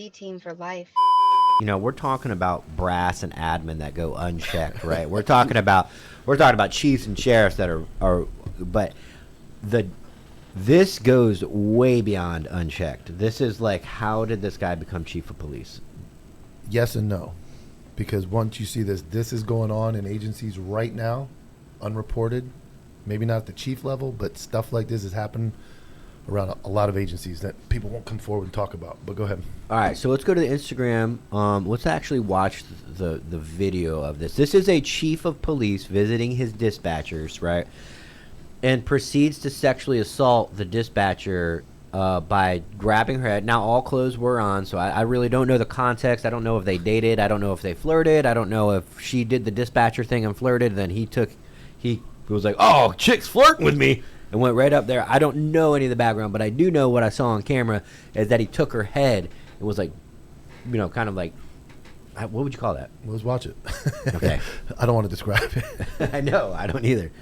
B team for life. You know, we're talking about brass and admin that go unchecked, right? We're talking about chiefs and sheriffs that are but this goes way beyond unchecked. This is like, how did this guy become chief of police? Yes and no. Because once you see this is going on in agencies right now, unreported, maybe not at the chief level, but stuff like this is happening around a lot of agencies that people won't come forward and talk about. But go ahead. All right, so let's go to the Instagram. Let's actually watch the video of this. This is a chief of police visiting his dispatchers, right? And proceeds to sexually assault the dispatcher by grabbing her head. Now, all clothes were on, so I really don't know the context. I don't know if they dated. I don't know if they flirted. I don't know if she did the dispatcher thing and flirted. Then he was like, "Oh, chick's flirting with me," and went right up there. I don't know any of the background, but I do know what I saw on camera is that he took her head and was like, you know, kind of like, what would you call that? Let's watch it. Okay. I don't want to describe it. I know. I don't either.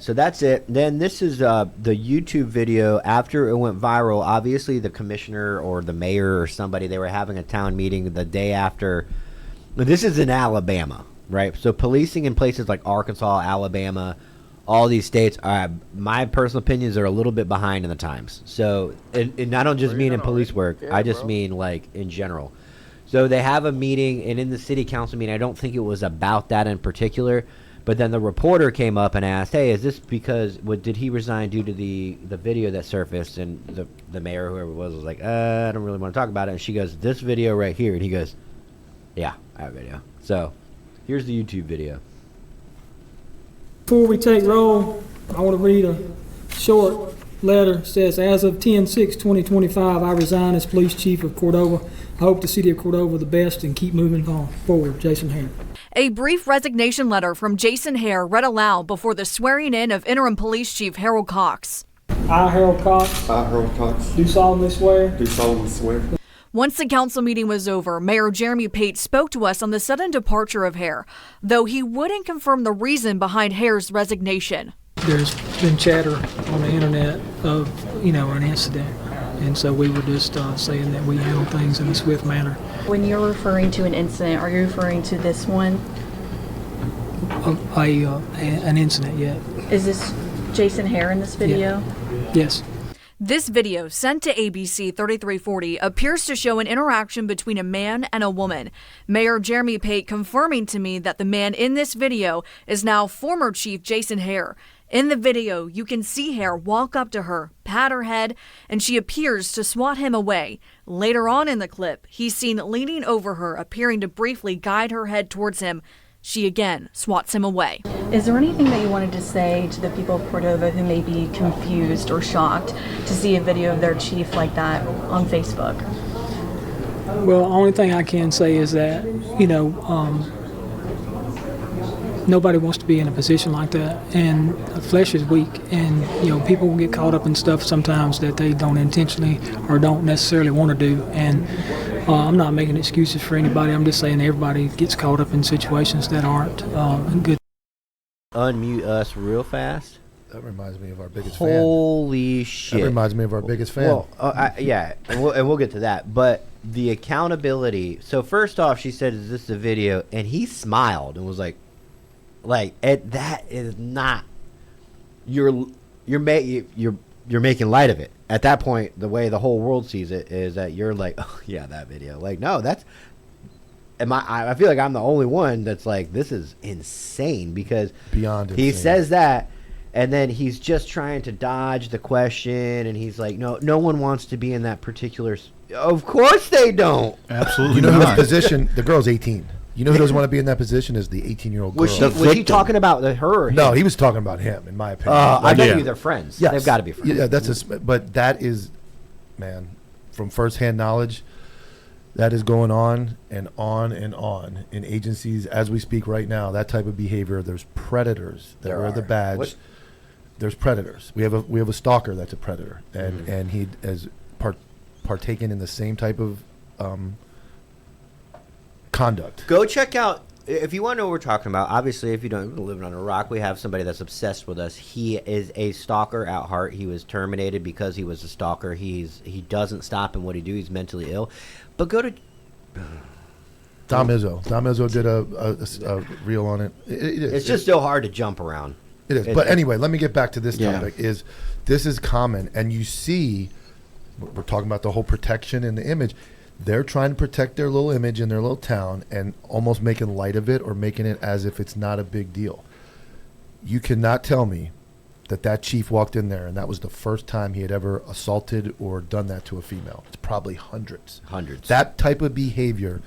So that's it. Then this is the YouTube video after it went viral. Obviously, the commissioner or the mayor or somebody, they were having a town meeting the day after. This is in Alabama, right? So policing in places like Arkansas, Alabama, all these states, my personal opinions are a little bit behind in the times. So, and I don't just mean in police work. I just mean like in general. So they have a meeting, and in the city council meeting, I don't think it was about that in particular. But then the reporter came up and asked, "Hey, is this because did he resign due to the video that surfaced?" And the mayor, whoever it was like, "I don't really want to talk about it." And she goes, "This video right here," and he goes, "Yeah, I have a video." So here's the YouTube video. Before we take roll, I want to read a short letter. It says, "As of 10/6/2025, I resign as police chief of Cordova. I hope the city of Cordova the best and keep moving forward. Jason Hare." A brief resignation letter from Jason Hare read aloud before the swearing in of interim police chief Harold Cox. I, Harold Cox. I, Harold Cox. Do solemnly swear. Do solemnly swear. Once the council meeting was over, Mayor Jeremy Pate spoke to us on the sudden departure of Hare, though he wouldn't confirm the reason behind Hare's resignation. There's been chatter on the internet of, an incident. And so we were just saying that we handle things in a swift manner. When you're referring to an incident, are you referring to this one? An incident, yeah. Is this Jason Hare in this video? Yeah. Yes. This video, sent to ABC 3340, appears to show an interaction between a man and a woman. Mayor Jeremy Pate confirming to me that the man in this video is now former Chief Jason Hare. In the video, you can see Hare walk up to her, pat her head, and she appears to swat him away. Later on in the clip, he's seen leaning over her, appearing to briefly guide her head towards him. She again swats him away. Is there anything that you wanted to say to the people of Cordova who may be confused or shocked to see a video of their chief like that on Facebook? Well, the only thing I can say is that, nobody wants to be in a position like that, and flesh is weak, and people get caught up in stuff sometimes that they don't intentionally or don't necessarily want to do, and I'm not making excuses for anybody. I'm just saying everybody gets caught up in situations that aren't good. Unmute us real fast. That reminds me of our biggest fan. Holy shit. That reminds me of our biggest fan. Well, yeah, and we'll get to that. But the accountability. So first off, she said, "Is this the video?" And he smiled and was like, that is not. You're making light of it. At that point, the way the whole world sees it is that you're like, "Oh yeah, that video." Like, no, that's. I feel like I'm the only one that's like, this is insane, because beyond he insane. says that. And then he's just trying to dodge the question, and he's like, no one wants to be in that particular... Of course they don't. Absolutely You know not. whose position? The girl's 18. You know who doesn't want to be in that position is the 18-year-old girl. Was he talking about her? Or No, him? he was talking about him, in my opinion. I bet yeah. you they're friends. Yes. They've got to be friends. Yeah, but that is, man, from firsthand knowledge, that is going on and on and on in agencies as we speak right now. That type of behavior. There's predators that wear the badge. What? There's predators. We have a stalker that's a predator, and he has partaken in the same type of conduct. Go check out, if you want to know what we're talking about. Obviously, if you don't live on a rock, we have somebody that's obsessed with us. He is a stalker at heart. He was terminated because he was a stalker. He doesn't stop in what he do. He's mentally ill. But go to Dom Izzo did a reel on it. it's just so hard to jump around. It is. But anyway, let me get back to this topic. This is common, and you see, we're talking about the whole protection and the image. They're trying to protect their little image in their little town and almost making light of it or making it as if it's not a big deal. You cannot tell me that chief walked in there and that was the first time he had ever assaulted or done that to a female. It's probably hundreds. That type of behavior,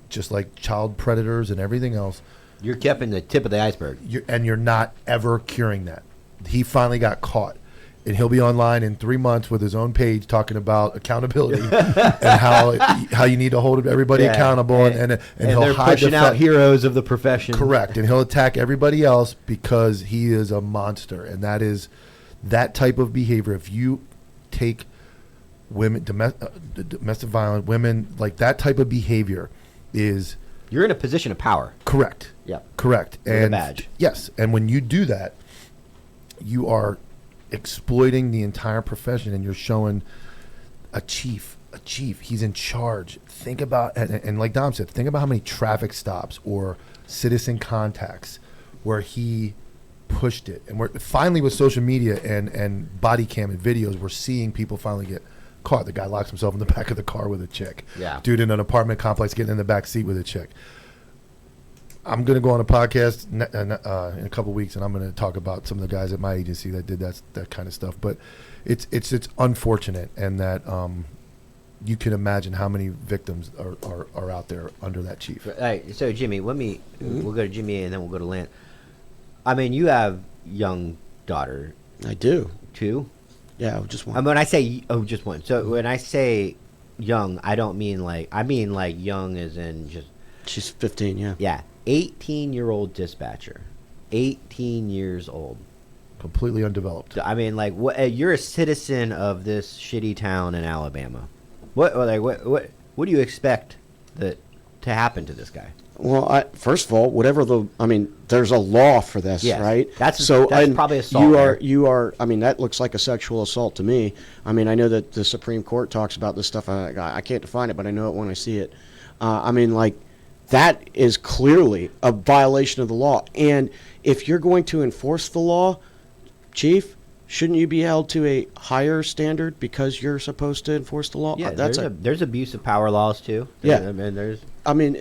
just like child predators and everything else. You're kept in the tip of the iceberg. You're not ever curing that. He finally got caught. And he'll be online in 3 months with his own page talking about accountability and how you need to hold everybody accountable. And he'll they're hide pushing out heroes of the profession. Correct. And he'll attack everybody else because he is a monster. And that is that type of behavior. If you take women, domestic violence, women, like that type of behavior is... You're in a position of power. Correct. Yeah. Correct. With a badge. Yes. And when you do that, you are exploiting the entire profession, and you're showing a chief, he's in charge. Think about, and like Dom said, think about how many traffic stops or citizen contacts where he pushed it. And we're finally, with social media and body cam and videos, we're seeing people finally get caught. The guy locks himself in the back of the car with a chick. Yeah. Dude in an apartment complex getting in the back seat with a chick. I'm going to go on a podcast in a couple of weeks, and I'm going to talk about some of the guys at my agency that did that kind of stuff. But it's unfortunate, and that you can imagine how many victims are out there under that chief. All right, so Jimmy, we'll go to Jimmy, and then we'll go to Lance. I mean, you have young daughter. I do. Two? Yeah, just one. I mean, when I say just one. So when I say young, I don't mean I mean young as in just. She's 15. Yeah. Yeah. 18-year-old dispatcher, 18 years old, completely undeveloped. I mean, what? You're a citizen of this shitty town in Alabama. What do you expect to happen to this guy? Well, first of all, there's a law for this, yes, right? That's probably assault. You are. I mean, that looks like a sexual assault to me. I mean, I know that the Supreme Court talks about this stuff. I can't define it, but I know it when I see it. That is clearly a violation of the law. And if you're going to enforce the law, Chief, shouldn't you be held to a higher standard because you're supposed to enforce the law? Yeah, there's abuse of power laws too.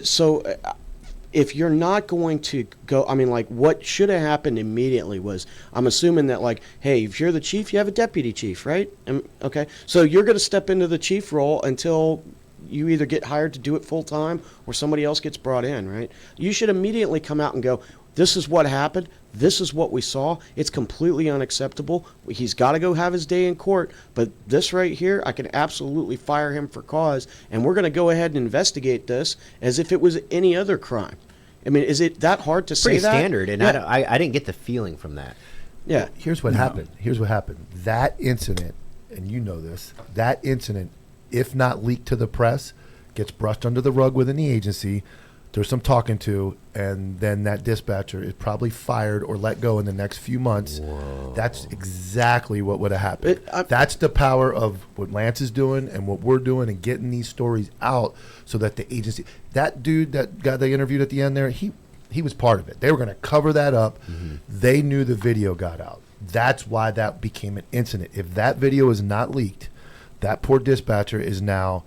So if you're not going to go, what should have happened immediately was, I'm assuming that hey, if you're the chief, you have a deputy chief, right? Okay. So you're going to step into the chief role until you either get hired to do it full time or somebody else gets brought in, right? You should immediately come out and go, this is what happened. This is what we saw. It's completely unacceptable. He's got to go have his day in court. But this right here, I can absolutely fire him for cause. And we're going to go ahead and investigate this as if it was any other crime. I mean, is it that hard to say that? Pretty standard. And yeah. I didn't get the feeling from that. Yeah. Here's what happened. That incident, and you know this, that incident, if not leaked to the press, gets brushed under the rug within the agency. There's some talking to, and then that dispatcher is probably fired or let go in the next few months. Whoa. That's exactly what would have happened. That's the power of what Lance is doing and what we're doing and getting these stories out so that the agency, that dude, that guy they interviewed at the end there, he was part of it. They were going to cover that up. Mm-hmm. They knew the video got out. That's why that became an incident. If that video is not leaked, that poor dispatcher is now,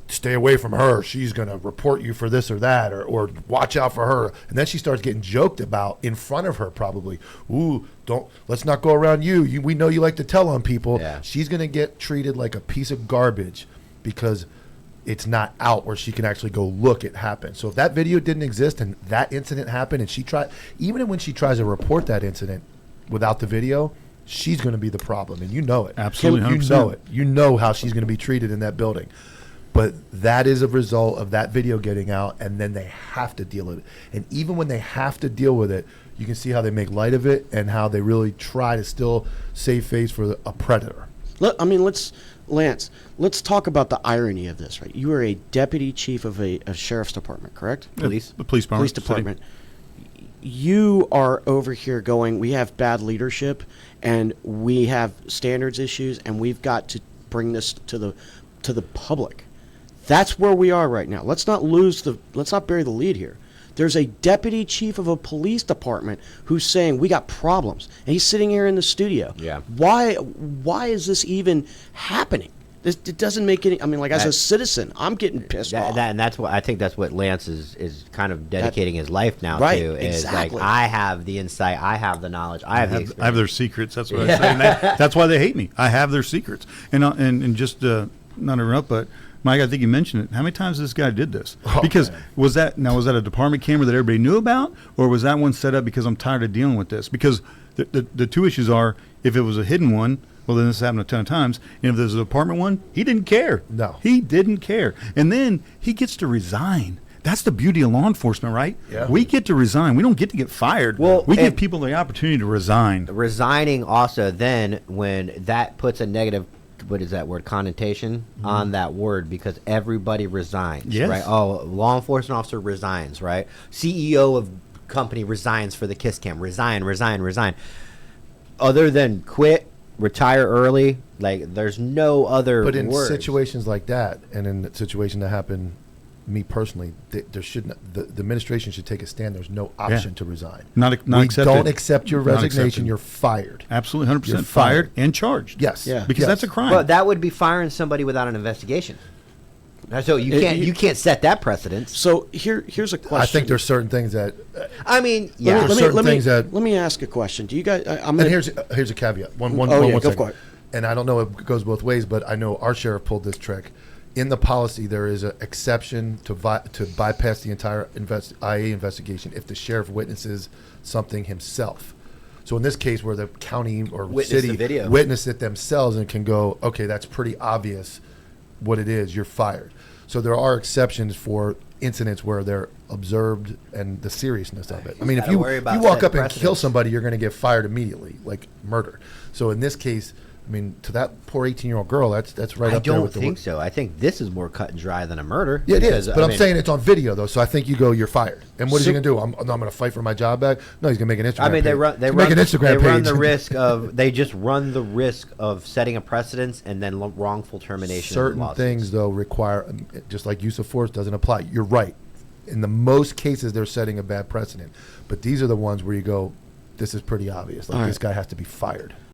stay away from her. She's going to report you for this or that, or watch out for her. And then she starts getting joked about in front of her probably. Ooh, let's not go around you. We know you like to tell on people. Yeah. She's going to get treated like a piece of garbage because it's not out where she can actually go look it happen. So if that video didn't exist and that incident happened and even when she tries to report that incident without the video, she's going to be the problem, and you know it. Absolutely, You 100%. know it. You know how she's going to be treated in that building. But that is a result of that video getting out, and then they have to deal with it. And even when they have to deal with it, you can see how they make light of it and how they really try to still save face for a predator. Lance, let's talk about the irony of this, right? You are a deputy chief of a sheriff's department, correct? Police. The police department. Police department. You are over here going, we have bad leadership and we have standards issues and we've got to bring this to the public. That's where we are right now. Let's not bury the lead here. There's a deputy chief of a police department who's saying we got problems, and he's sitting here in the studio. Yeah. Why is this even happening? It doesn't make any. I mean, like, as a citizen, I'm getting pissed off. And that's what I think. That's what Lance is kind of dedicating his life now Right, to. Is exactly. like, I have the insight, I have the knowledge, I have the experience. I have their secrets. That's what I say. And that's why they hate me. I have their secrets. And just not interrupt, but Mike, I think you mentioned it. How many times this guy did this? Because man. was that a department camera that everybody knew about, or was that one set up because I'm tired of dealing with this? Because the two issues are, if it was a hidden one, well, then this happened a ton of times. And if there's a department one, he didn't care. No. He didn't care. And then he gets to resign. That's the beauty of law enforcement, right? Yeah. We get to resign. We don't get to get fired. Well, we give and- people the opportunity to resign. Resigning also then when that puts a negative, what is that word, connotation on that word, because everybody resigns, Yes. right? Oh, law enforcement officer resigns, right? CEO of company resigns for the kiss cam. Resign. Other than quit, retire early, like there's no other But in words. situations like that, and in the situation that happened, me personally, there shouldn't. The administration should take a stand. There's no option to resign. Not we accepted. don't accept your Not resignation. accepted. You're fired. Absolutely, 100% You're fired fired. and charged. Yes. Yeah. Because Yes. that's a crime. Well, that would be firing somebody without an investigation. So you can't set that precedence. So here's a question. I think there's certain things that. I mean, yeah. There's certain things that. let me ask a question. Do you guys? I'm And gonna, here's a caveat. One go second. for it. And I don't know if it goes both ways, but I know our sheriff pulled this trick. In the policy, there is an exception to bypass the entire IA investigation if the sheriff witnesses something himself. So in this case, where the county or Witness city the video. witnessed it themselves and can go, okay, that's pretty obvious what it is, you're fired. So there are exceptions for incidents where they're observed and the seriousness of it. I mean, if gotta you worry about walk setting up and kill precedents. somebody, you're going to get fired immediately, like murder. So in this case, I mean, to that poor 18-year-old girl, that's right I up there don't with the. think so. I think this is more cut and dry than a murder. Yeah, it because, is. But I I'm mean, saying it's on video though, so I think you go, you're fired. And what is he So- going to do? I'm going to fight for my job back. No, he's going to make an Instagram. I mean, page. they Make an Instagram page. run the risk of setting a precedence and then wrongful termination. of Certain lawsuits. things though require, just like use of force doesn't apply. You're right. In the most cases, they're setting a bad precedent. But these are the ones where you go, this is pretty obvious. Like All right. this guy has to be fired.